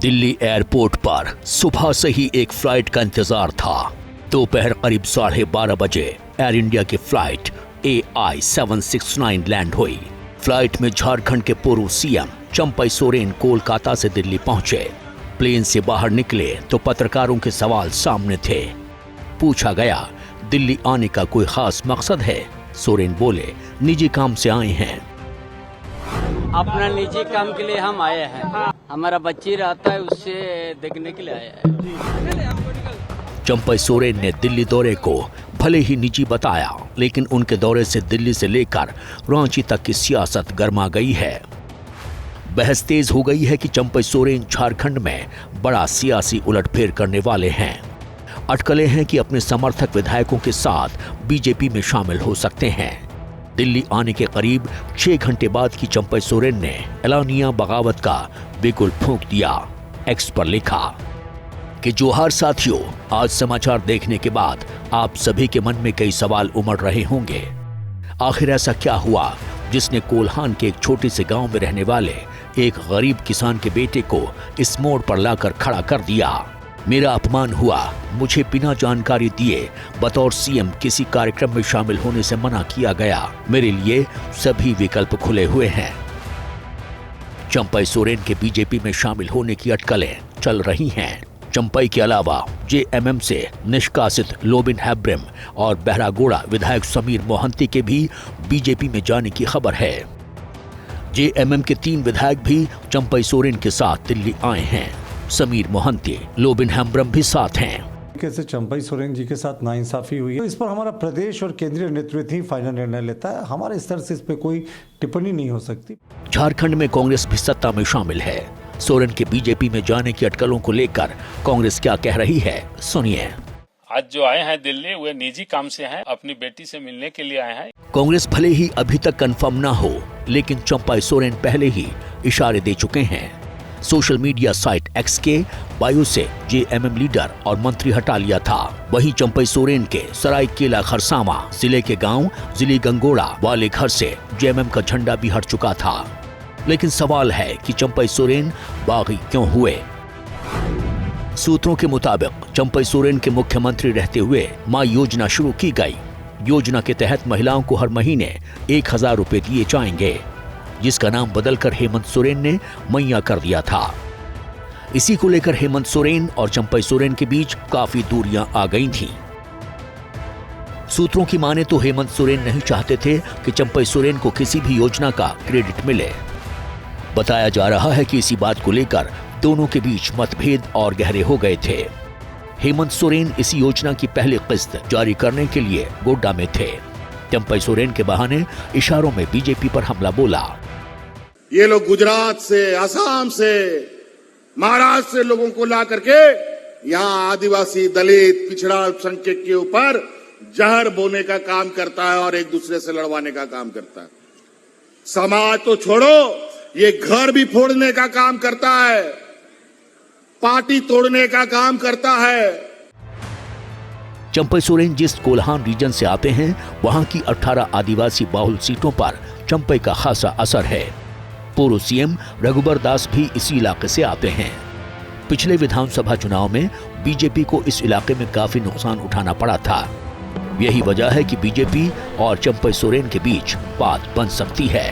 Delhi airport पर सुबह से ही एक फ्लाइट का इंतजार था। दोपहर करीब 12:30 बजे एयर इंडिया की फ्लाइट AI 769 लैंड हुई। फ्लाइट में झारखंड के पूर्व सीएम चंपई सोरेन कोलकाता से दिल्ली पहुंचे। प्लेन से बाहर निकले तो पत्रकारों के सवाल सामने थे। पूछा गया, दिल्ली आने का कोई खास मकसद है? सोरेन बोले, निजी काम से आए हैं। अपना निजी काम के लिए हम आए हैं। हमारा बच्ची रहता है, उससे देखने के लिए आए हैं। चंपई सोरेन ने दिल्ली दौरे को भले ही निजी बताया, लेकिन उनके दौरे से दिल्ली से लेकर रांची तक की सियासत गर्मा गई है। बहस तेज हो गई है कि चंपई सोरेन झारखंड में बड़ा सियासी उलटफेर करने वाले हैं। अटकलें हैं कि अपने समर्थक विधायकों के साथ बीजेपी में शामिल हो सकते हैं। दिल्ली आने के करीब 6 घंटे बाद की चंपई सोरेन ने एलानिया बगावत का बिगुल फूंक दिया। एक्स पर लिखा कि जोहार साथियों, आज समाचार देखने के बाद आप सभी के मन में कई सवाल उमड़ रहे होंगे। आखिर ऐसा क्या हुआ जिसने कोल्हान के एक छोटे से गांव में रहने वाले एक गरीब किसान के बेटे को इस मोड़ पर लाकर खड़ा कर दिया? मेरा अपमान हुआ, मुझे बिना जानकारी दिए बतौर सीएम किसी कार्यक्रम में शामिल होने से मना किया गया। मेरे लिए सभी विकल्प खुले हुए हैं। चंपई सोरेन के बीजेपी में शामिल होने की अटकलें चल रही हैं। चंपई के अलावा JMM से निष्कासित लोबिन हैब्रिम और बहरागोड़ा विधायक समीर मोहंती के भी बीजेपी में जाने की खबर है। JMM के 3 विधायक भी चंपई सोरेन के साथ दिल्ली आए हैं। समीर मोहंती, लोबिन हैब्रिम भी साथ हैं। कैसे चंपई सोरेन जी के साथ नाइंसाफी हुई है, तो इस पर हमारा प्रदेश और केंद्रीय नेतृत्व ही फाइनल निर्णय लेता है। हमारे स्तर से इस पर कोई टिप्पणी नहीं हो सकती। झारखंड में कांग्रेस भी सत्ता में शामिल है। सोरेन के बीजेपी में जाने की अटकलों को लेकर कांग्रेस क्या कह रही है, सुनिए। आज जो आए हैं दिल्ली, वे निजी काम से हैं, अपनी बेटी से मिलने के लिए आए हैं। कांग्रेस भले ही अभी तक कंफर्म ना हो, लेकिन चंपई सोरेन पहले ही इशारे दे चुके हैं। सोशल मीडिया साइट X के बायो से JMM लीडर और मंत्री हटा लिया था। वहीं चंपई सोरेन के सरायकेला खरसावा जिले के गांव जिली गंगोड़ा वाले घर से JMM का झंडा भी हट चुका था। लेकिन सवाल है कि चंपई सोरेन बागी क्यों हुए? सूत्रों के मुताबिक चंपई सोरेन के मुख्यमंत्री रहते हुए मां योजना शुरू की गई। योजना के तहत महिलाओं को हर महीने 1000 रुपए दिए जाएंगे, जिसका नाम बदलकर हेमंत सोरेन ने मैया कर दिया था। इसी को लेकर हेमंत सोरेन और चंपई सोरेन के बीच काफी दूरियां आ गई थीं। सूत्रों की माने तो हेमंत सोरेन नहीं चाहते थे कि चंपई सोरेन को किसी भी योजना का क्रेडिट मिले। बताया जा रहा है कि इसी बात को लेकर दोनों के बीच मतभेद और गहरे हो गए थे। हेमंत सोरेन इस योजना की पहली किस्त जारी करने के लिए गोड्डा में थे। चंपई सोरेन के बहाने इशारों में बीजेपी पर हमला बोला। ये लोग गुजरात से, असम से, महाराष्ट्र से लोगों को ला करके यहाँ आदिवासी, दलित, पिछड़ा अल्पसंख्यक के ऊपर जहर बोने का काम करता है और एक दूसरे से लड़वाने का काम करता है। समाज तो छोड़ो, ये घर भी फोड़ने का काम करता है, पार्टी तोड़ने का काम करता है। चंपई सोरेन जिस कोल्हान रीजन से आते हैं, वहां की 18 आदिवासी बाहुल सीटों पर चंपई का खासा असर है। पूर्व सीएम रघुबर दास भी इसी इलाके से आते हैं। पिछले विधानसभा चुनाव में बीजेपी को इस इलाके में काफी नुकसान उठाना पड़ा था। यही वजह है कि बीजेपी और चंपई सोरेन के बीच बात बन सकती है।